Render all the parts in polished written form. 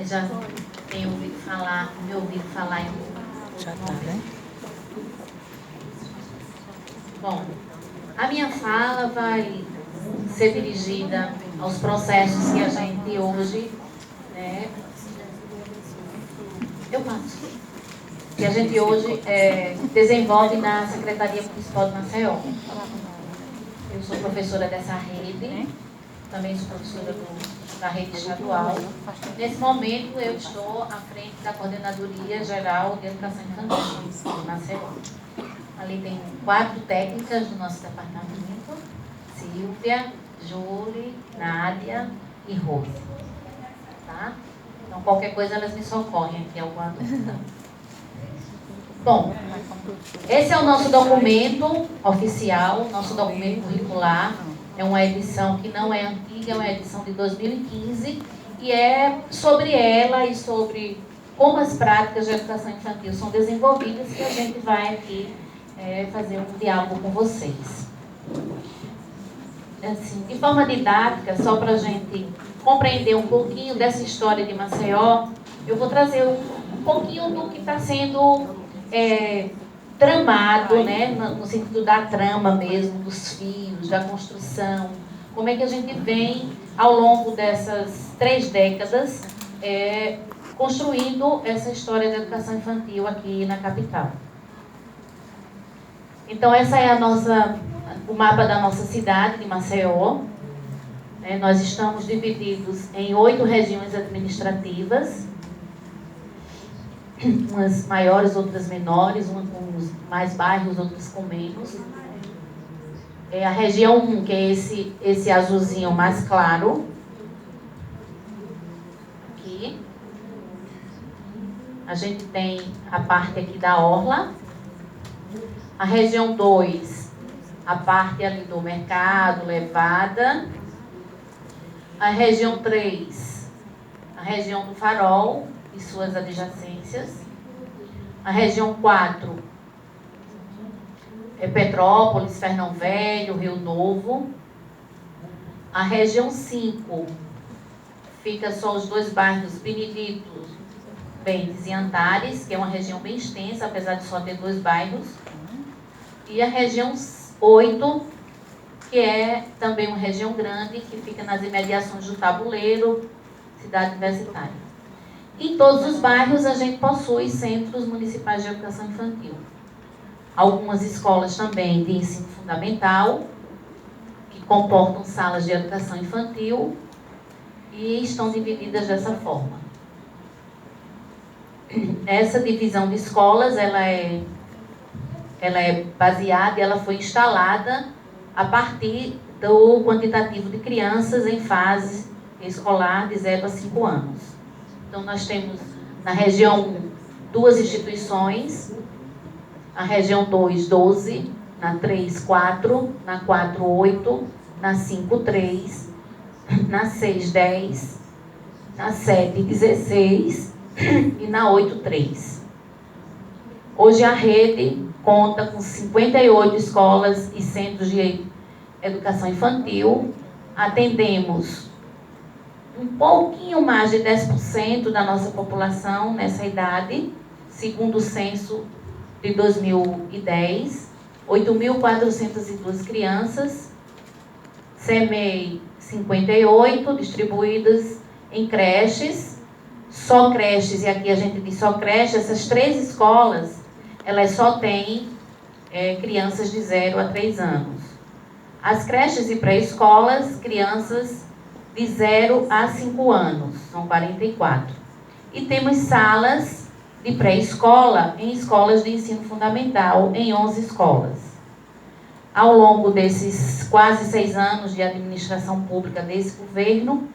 Já tenho me ouvido falar em Já tá, né? Bom, a minha fala vai ser dirigida aos processos que a gente hoje, né, que a gente hoje desenvolve na Secretaria Municipal de Maceió. Eu sou professora dessa rede, também sou professora da rede estadual. Nesse momento, eu estou à frente da Coordenadoria Geral de Educação Infantil de Maceió. Ali tem 4 técnicas do nosso departamento: Silvia, Júlia, Nádia e Rose. Tá? Então, qualquer coisa, elas me socorrem aqui, alguma dúvida. Bom, esse é o nosso documento oficial, nosso documento curricular. É uma edição que não é antiga, é uma edição de 2015 e é sobre ela e sobre como as práticas de educação infantil são desenvolvidas que a gente vai aqui fazer um diálogo com vocês. Assim, de forma didática, só para a gente compreender um pouquinho dessa história de Maceió, eu vou trazer um pouquinho do que está sendo tramado, né, no sentido da trama mesmo, dos fios, da construção, como é que a gente vem, ao longo dessas 3 décadas, construindo essa história da educação infantil aqui na capital. Então, essa é o mapa da nossa cidade, de Maceió. Nós estamos divididos em 8 regiões administrativas, umas maiores, outras menores, uma com mais bairros, outras com menos. A região 1, que é esse azulzinho mais claro. Aqui. A gente tem a parte aqui da orla. A região 2, a parte ali do mercado, levada. A região 3, a região do Farol e suas adjacências. A região 4 é Petrópolis, Fernão Velho, Rio Novo. A região 5 fica só os 2 bairros Benedito Bentes e Antares, que é uma região bem extensa, apesar de só ter 2 bairros. E a região 8, que é também uma região grande, que fica nas imediações do Tabuleiro, cidade universitária. Em todos os bairros a gente possui centros municipais de educação infantil. Algumas escolas também de ensino fundamental, que comportam salas de educação infantil e estão divididas dessa forma. Essa divisão de escolas, ela é baseada, ela foi instalada a partir do quantitativo de crianças em fase escolar de 0 a 5 anos. Então, nós temos na região 1 2 instituições, na região 2, 12, na 3, 4, na 4, 8, na 5, 3, na 6, 10, na 7, 16 e na 8, 3. Hoje a rede conta com 58 escolas e centros de educação infantil. Atendemos um pouquinho mais de 10% da nossa população nessa idade, segundo o censo de 2010, 8.402 crianças, CMEI 58, distribuídas em creches, só creches, e aqui a gente diz só creche, essas 3 escolas, elas só têm crianças de 0 a 3 anos. As creches e pré-escolas, crianças de 0 a 5 anos, são 44. E temos salas de pré-escola em escolas de ensino fundamental, em 11 escolas. Ao longo desses quase 6 anos de administração pública desse governo,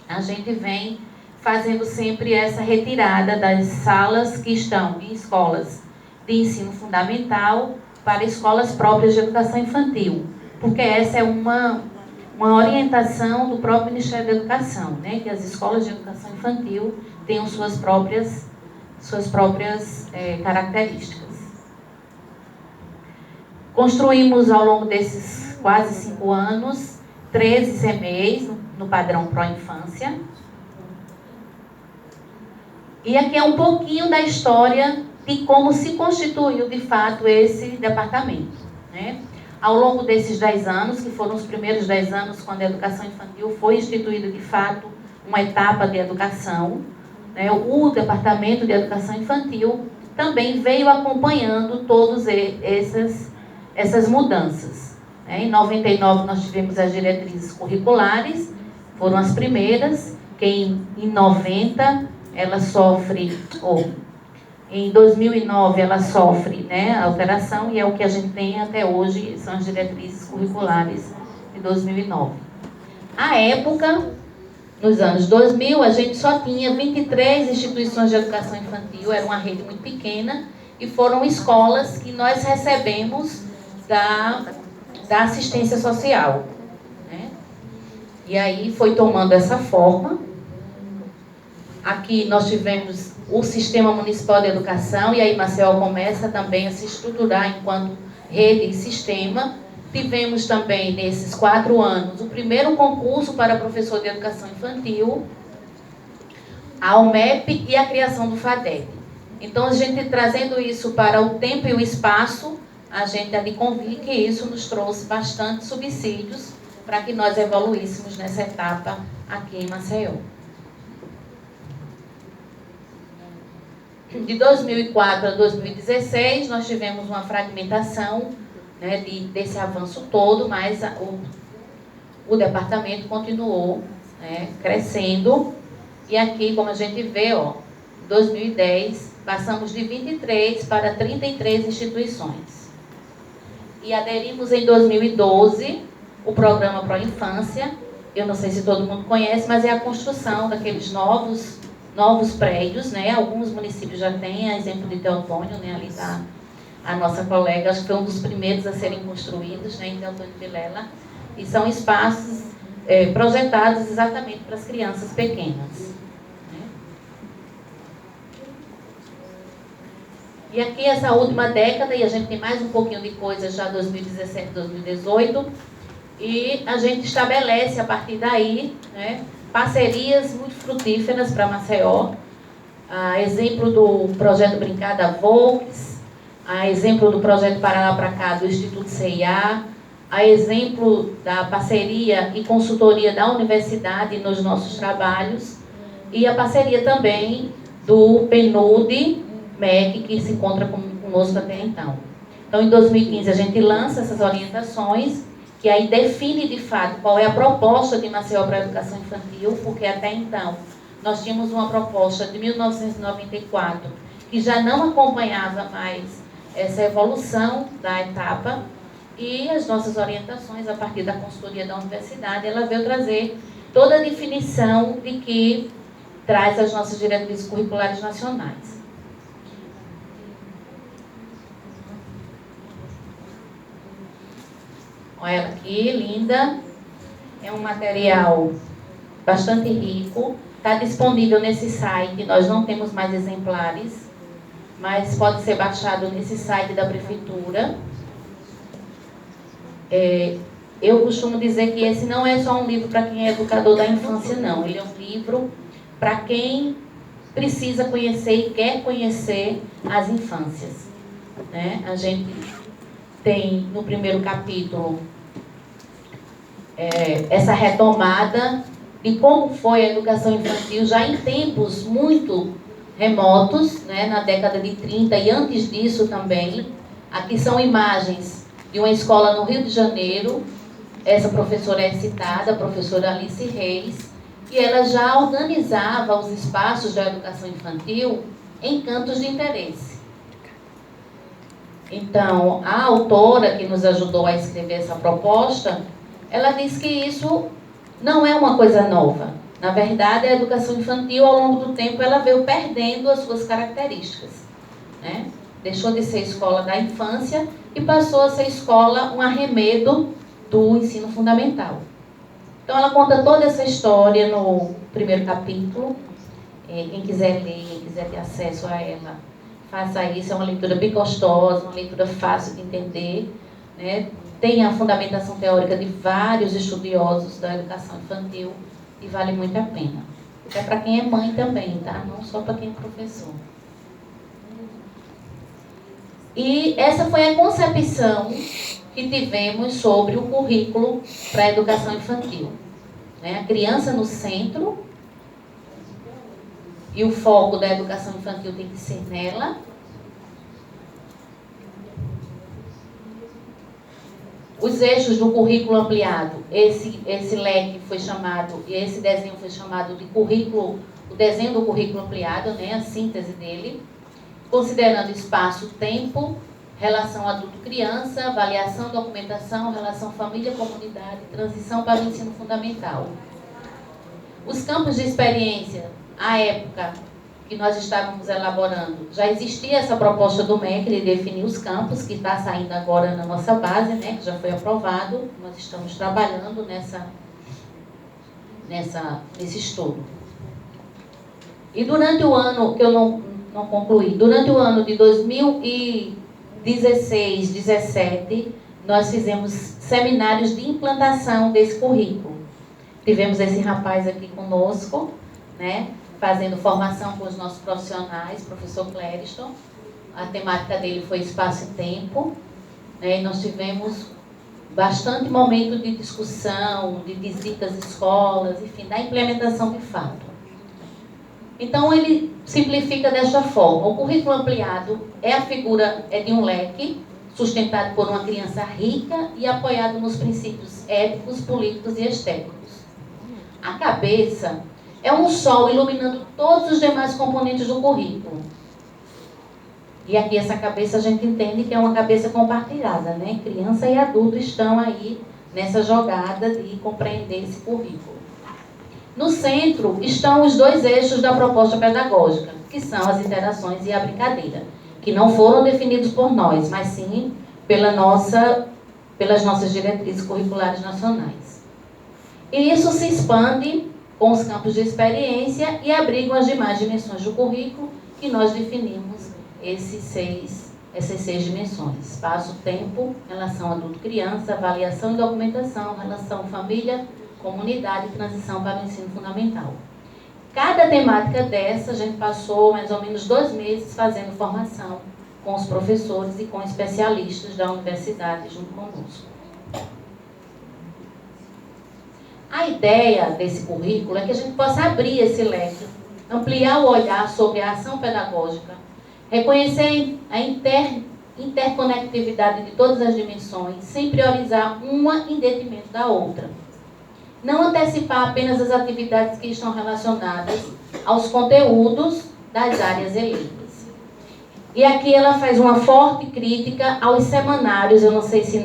a gente vem fazendo sempre essa retirada das salas que estão em escolas de ensino fundamental para escolas próprias de educação infantil, porque essa é uma orientação do próprio Ministério da Educação, né? Que as escolas de educação infantil tenham suas próprias características. Construímos ao longo desses quase 5 anos 13 CMEs no padrão pró-infância. E aqui é um pouquinho da história de como se constituiu, de fato, esse departamento, né? Ao longo desses 10 anos, que foram os primeiros 10 anos quando a educação infantil foi instituída, de fato, uma etapa de educação, né? O Departamento de Educação Infantil também veio acompanhando todas essas mudanças, né? Em 99 nós tivemos as diretrizes curriculares, foram as primeiras, que em 90 ela sofre, em 2009 ela sofre, né, a alteração, e é o que a gente tem até hoje, são as diretrizes curriculares de 2009. À época, nos anos 2000, a gente só tinha 23 instituições de educação infantil, era uma rede muito pequena, e foram escolas que nós recebemos da assistência social, né? E aí foi tomando essa forma. Aqui nós tivemos o Sistema Municipal de Educação, e aí Maceió começa também a se estruturar enquanto rede e sistema. Tivemos também, nesses 4 anos, o primeiro concurso para professor de educação infantil, a UMEP e a criação do FADEP. Então, a gente trazendo isso para o tempo e o espaço, a gente há de convir que isso nos trouxe bastante subsídios para que nós evoluíssemos nessa etapa aqui em Maceió. De 2004 a 2016, nós tivemos uma fragmentação, né, desse avanço todo, mas o departamento continuou, né, crescendo. E aqui, como a gente vê, em 2010, passamos de 23 para 33 instituições. E aderimos em 2012 o programa Pro Infância. Eu não sei se todo mundo conhece, mas é a construção daqueles novos prédios, né? Alguns municípios já têm, a exemplo de Teotônio, né? Ali está a nossa colega, acho que foi um dos primeiros a serem construídos, né? Em Teotônio de Vilela. E são espaços projetados exatamente para as crianças pequenas, né? E aqui essa última década, e a gente tem mais um pouquinho de coisa já 2017, 2018, e a gente estabelece a partir daí, né, parcerias muito frutíferas para Maceió, a exemplo do projeto Brincada Volks, a exemplo do projeto Paraná Pra Cá do Instituto CIA, a exemplo da parceria e consultoria da universidade nos nossos trabalhos, e a parceria também do PNUD, MEC, que se encontra conosco até então. Então, em 2015, a gente lança essas orientações, que aí define de fato qual é a proposta de Maceió para a educação infantil, porque até então nós tínhamos uma proposta de 1994 que já não acompanhava mais essa evolução da etapa, e as nossas orientações, a partir da consultoria da universidade, ela veio trazer toda a definição de que traz as nossas diretrizes curriculares nacionais. Olha ela aqui, linda. É um material bastante rico. Está disponível nesse site. Nós não temos mais exemplares, mas pode ser baixado nesse site da prefeitura. Eu costumo dizer que esse não é só um livro para quem é educador da infância, não. Ele é um livro para quem precisa conhecer e quer conhecer as infâncias, né? A gente tem no primeiro capítulo essa retomada de como foi a educação infantil já em tempos muito remotos, né, na década de 30 e antes disso também. Aqui são imagens de uma escola no Rio de Janeiro. Essa professora é citada, a professora Alice Reis, e ela já organizava os espaços da educação infantil em cantos de interesse. Então, a autora que nos ajudou a escrever essa proposta, ela diz que isso não é uma coisa nova. Na verdade, a educação infantil, ao longo do tempo, ela veio perdendo as suas características, né? Deixou de ser escola da infância e passou a ser escola, um arremedo do ensino fundamental. Então, ela conta toda essa história no primeiro capítulo. Quem quiser ler, quem quiser ter acesso a ela, faça isso. É uma leitura bem gostosa, uma leitura fácil de entender, né? Tem a fundamentação teórica de vários estudiosos da educação infantil e vale muito a pena. É para quem é mãe também, tá? Não só para quem é professor. E essa foi a concepção que tivemos sobre o currículo para a educação infantil. Né? A criança no centro, e o foco da educação infantil tem que ser nela. Os eixos do currículo ampliado, esse leque foi chamado, e esse desenho foi chamado de currículo, o desenho do currículo ampliado, né, a síntese dele, considerando espaço-tempo, relação adulto-criança, avaliação, documentação, relação família-comunidade, transição para o ensino fundamental. Os campos de experiência, à época que nós estávamos elaborando, já existia essa proposta do MEC de definir os campos, que está saindo agora na nossa base, né, que já foi aprovado. Nós estamos trabalhando nesse estudo. E durante o ano, que eu não concluí, durante o ano de 2016, 2017, nós fizemos seminários de implantação desse currículo. Tivemos esse rapaz aqui conosco, né, fazendo formação com os nossos profissionais, professor Clériston. A temática dele foi espaço e tempo, né, e nós tivemos bastante momento de discussão, de visita às escolas, enfim, da implementação de fato. Então, ele simplifica desta forma. O currículo ampliado é a figura de um leque sustentado por uma criança rica e apoiado nos princípios éticos, políticos e estéticos. A cabeça é um sol iluminando todos os demais componentes do currículo. E aqui essa cabeça a gente entende que é uma cabeça compartilhada, né? Criança e adulto estão aí nessa jogada de compreender esse currículo. No centro estão os dois eixos da proposta pedagógica, que são as interações e a brincadeira, que não foram definidos por nós, mas sim pelas nossas diretrizes curriculares nacionais. E isso se expande com os campos de experiência e abrigam as demais dimensões do currículo, que nós definimos essas seis dimensões: espaço, tempo, relação adulto-criança, avaliação e documentação, relação família, comunidade e transição para o ensino fundamental. Cada temática dessa, a gente passou mais ou menos 2 meses fazendo formação com os professores e com especialistas da universidade junto conosco. A ideia desse currículo é que a gente possa abrir esse leque, ampliar o olhar sobre a ação pedagógica, reconhecer a interconectividade de todas as dimensões, sem priorizar uma em detrimento da outra. Não antecipar apenas as atividades que estão relacionadas aos conteúdos das áreas eleitas. E aqui ela faz uma forte crítica aos semanários. Eu não sei se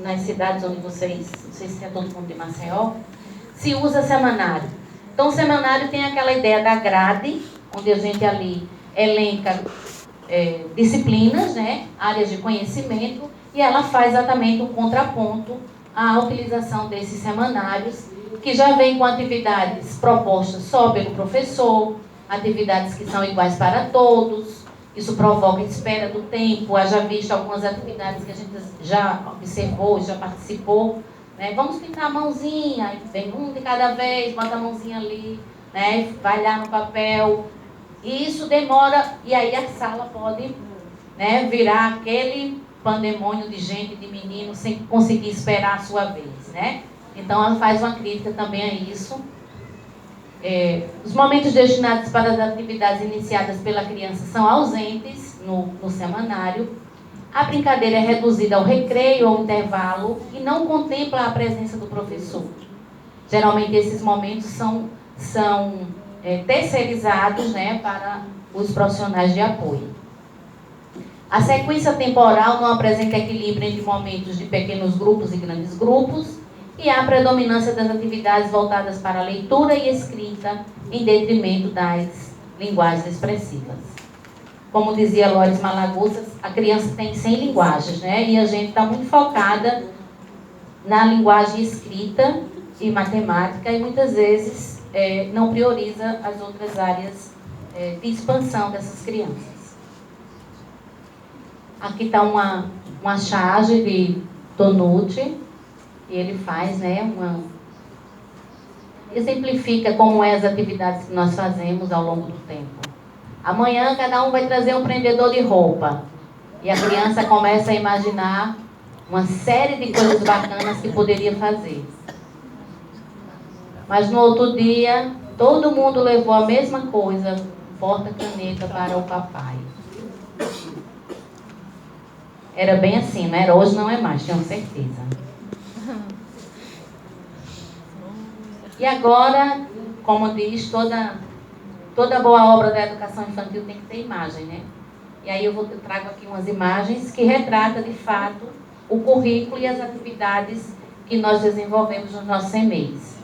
nas cidades onde vocês, não sei se é todo mundo de Maceió, se usa semanário. Então, o semanário tem aquela ideia da grade, onde a gente ali elenca disciplinas, né, áreas de conhecimento, e ela faz exatamente um contraponto à utilização desses semanários, que já vem com atividades propostas só pelo professor, atividades que são iguais para todos. Isso provoca espera do tempo. Haja visto algumas atividades que a gente já observou, já participou, né? Vamos pintar a mãozinha, vem um de cada vez, bota a mãozinha ali, né? Vai lá no papel. E isso demora, e aí a sala pode, né, virar aquele pandemônio de gente, de menino, sem conseguir esperar a sua vez, né? Então, ela faz uma crítica também a isso. Os momentos destinados para as atividades iniciadas pela criança são ausentes no semanário. A brincadeira é reduzida ao recreio ou intervalo e não contempla a presença do professor. Geralmente, esses momentos são terceirizados, né, para os profissionais de apoio. A sequência temporal não apresenta equilíbrio entre momentos de pequenos grupos e grandes grupos, e há predominância das atividades voltadas para a leitura e escrita em detrimento das linguagens expressivas. Como dizia Lores Malaguças, a criança tem 100 linguagens, né? E a gente está muito focada na linguagem escrita e matemática, e muitas vezes não prioriza as outras áreas de expansão dessas crianças. Aqui está uma charge de Tonucci, e ele faz, né, exemplifica como é as atividades que nós fazemos ao longo do tempo. Amanhã cada um vai trazer um prendedor de roupa. E a criança começa a imaginar uma série de coisas bacanas que poderia fazer. Mas no outro dia, todo mundo levou a mesma coisa, porta-caneta para o papai. Era bem assim, não era? Hoje não é mais, tenho certeza. E agora, como diz, toda boa obra da educação infantil tem que ter imagem, né? E aí eu trago aqui umas imagens que retratam, de fato, o currículo e as atividades que nós desenvolvemos nos nossos CMEIs.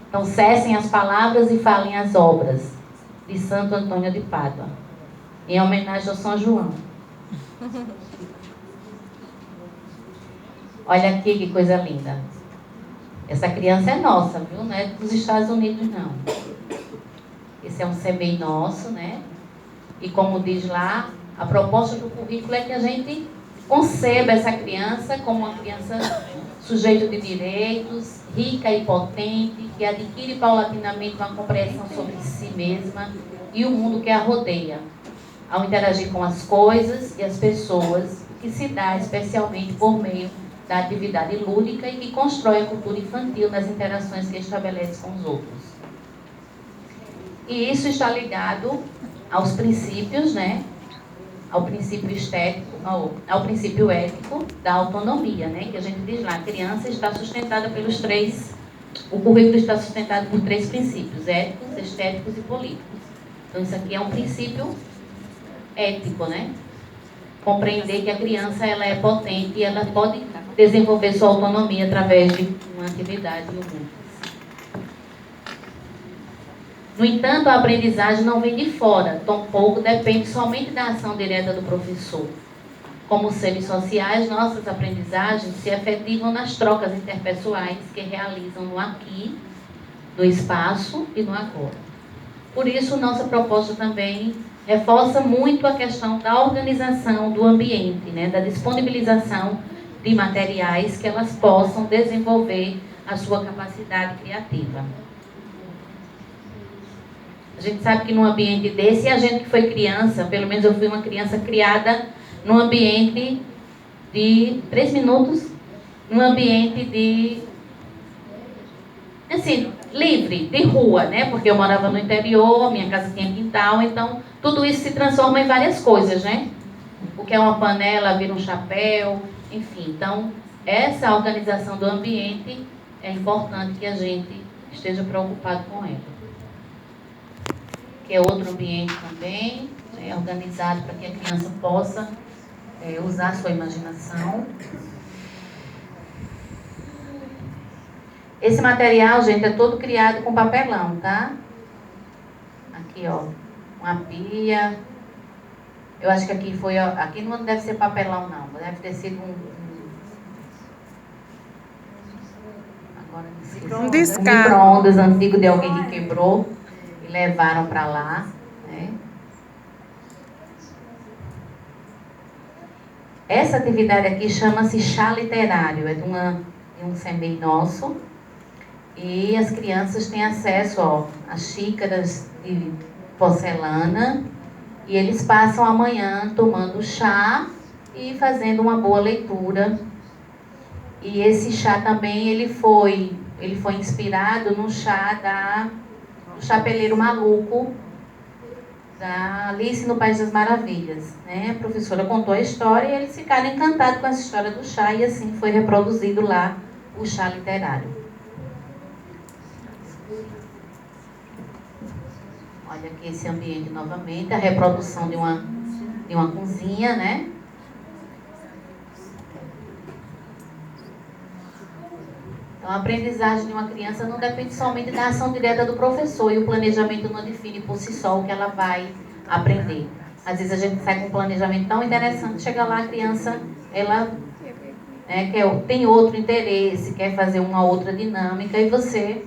Então, cessem as palavras e falem as obras, de Santo Antônio de Pádua, em homenagem ao São João. Olha aqui que coisa linda. Essa criança é nossa, viu? Não é dos Estados Unidos, não. Esse é um CMEI nosso, né? E como diz lá, a proposta do currículo é que a gente conceba essa criança como uma criança sujeito de direitos, rica e potente, que adquire paulatinamente uma compreensão sobre si mesma e o mundo que a rodeia, ao interagir com as coisas e as pessoas, que se dá especialmente por meio da atividade lúdica e que constrói a cultura infantil nas interações que estabelece com os outros. E isso está ligado aos princípios, né? Ao princípio estético, ao princípio ético da autonomia, né? Que a gente diz lá, a criança está sustentada pelos três, o currículo está sustentado por 3 princípios, éticos, estéticos e políticos. Então isso aqui é um princípio ético, né? Compreender que a criança ela é potente e ela pode desenvolver sua autonomia através de uma atividade lúdica. No entanto, a aprendizagem não vem de fora, tampouco depende somente da ação direta do professor. Como seres sociais, nossas aprendizagens se efetivam nas trocas interpessoais que realizam no aqui, no espaço e no agora. Por isso, nossa proposta também reforça muito a questão da organização do ambiente, né, da disponibilização de materiais que elas possam desenvolver a sua capacidade criativa. A gente sabe que num ambiente desse, a gente que foi criança, pelo menos eu fui uma criança criada num ambiente de 3 minutos, num ambiente de, assim, livre, de rua, né? Porque eu morava no interior, minha casa tinha quintal, então tudo isso se transforma em várias coisas, né? O que é uma panela vira um chapéu, enfim. Então, essa organização do ambiente é importante que a gente esteja preocupado com ela. Que é outro ambiente também, né, organizado para que a criança possa usar a sua imaginação. Esse material, gente, é todo criado com papelão, tá? Aqui, ó, uma pia. Eu acho que aqui foi, aqui não deve ser papelão, não. Deve ter sido agora não sei, um micro-ondas antigo de alguém que quebrou e levaram para lá, né? Essa atividade aqui chama-se chá literário, é de um CMEI nosso. E as crianças têm acesso, ó, a xícaras de porcelana e eles passam a manhã tomando chá e fazendo uma boa leitura. E esse chá também ele foi inspirado no chá do Chapeleiro Maluco, da Alice no País das Maravilhas, né? A professora contou a história e eles ficaram encantados com essa história do chá e assim foi reproduzido lá o chá literário. Olha aqui esse ambiente novamente, a reprodução de uma cozinha, né? Então, a aprendizagem de uma criança não depende somente da ação direta do professor e o planejamento não define por si só o que ela vai aprender. Às vezes a gente sai com um planejamento tão interessante, chega lá a criança, ela tem outro interesse, quer fazer uma outra dinâmica e você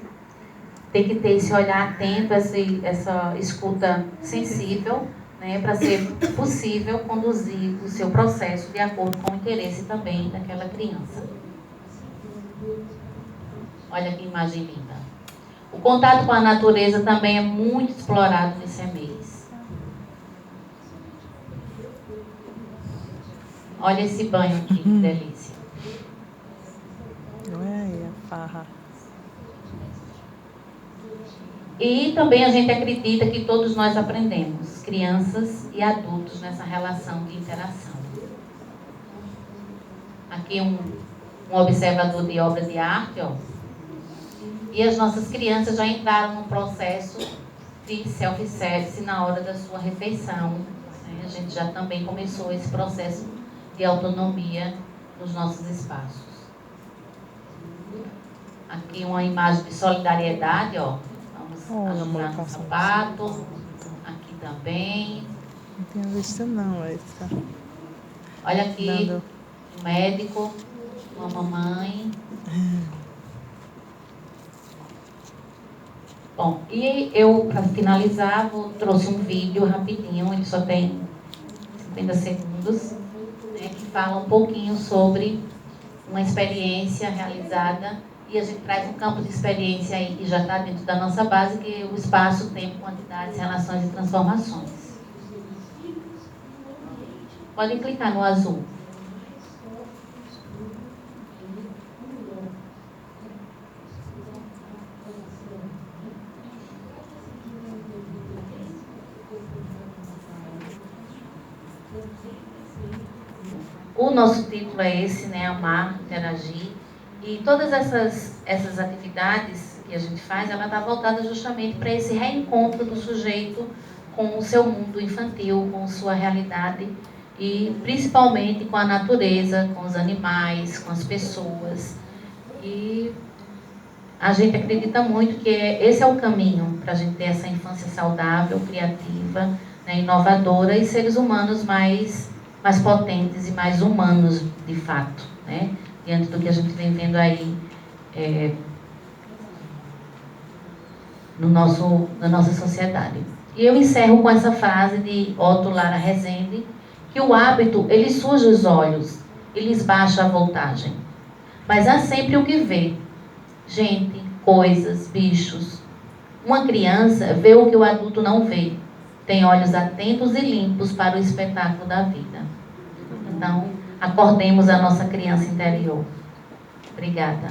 tem que ter esse olhar atento, essa escuta sensível, né, para ser possível conduzir o seu processo de acordo com o interesse também daquela criança. Olha que imagem linda. O contato com a natureza também é muito explorado nesse mês. Olha esse banho aqui, que delícia. Olha a farra. E também a gente acredita que todos nós aprendemos, crianças e adultos, nessa relação de interação. Aqui um observador de obra de arte, ó. E as nossas crianças já entraram num processo de self-service na hora da sua refeição. Né? A gente já também começou esse processo de autonomia nos nossos espaços. Aqui uma imagem de solidariedade, ó. Vamos ajudar no sapato. Aqui também. Não tinha visto não essa. Olha aqui, um médico, uma mamãe. Bom, e eu, para finalizar, trouxe um vídeo rapidinho, ele só tem 50 segundos, né, que fala um pouquinho sobre uma experiência realizada, e a gente traz um campo de experiência aí que já está dentro da nossa base, que é o espaço, tempo, quantidades, relações e transformações. Podem clicar no azul. O nosso título é esse, né? Amar, interagir. E todas essas atividades que a gente faz, ela está voltada justamente para esse reencontro do sujeito com o seu mundo infantil, com sua realidade e principalmente com a natureza, com os animais, com as pessoas. E a gente acredita muito que esse é o caminho para a gente ter essa infância saudável, criativa, né, inovadora e seres humanos mais potentes e mais humanos, de fato, né, diante do que a gente vem vendo aí na nossa sociedade. E eu encerro com essa frase de Otto Lara Rezende, que o hábito, ele suja os olhos e lhes baixa a voltagem. Mas há sempre o que ver. Gente, coisas, bichos. Uma criança vê o que o adulto não vê. Tem olhos atentos e limpos para o espetáculo da vida. Então, acordemos a nossa criança interior. Obrigada.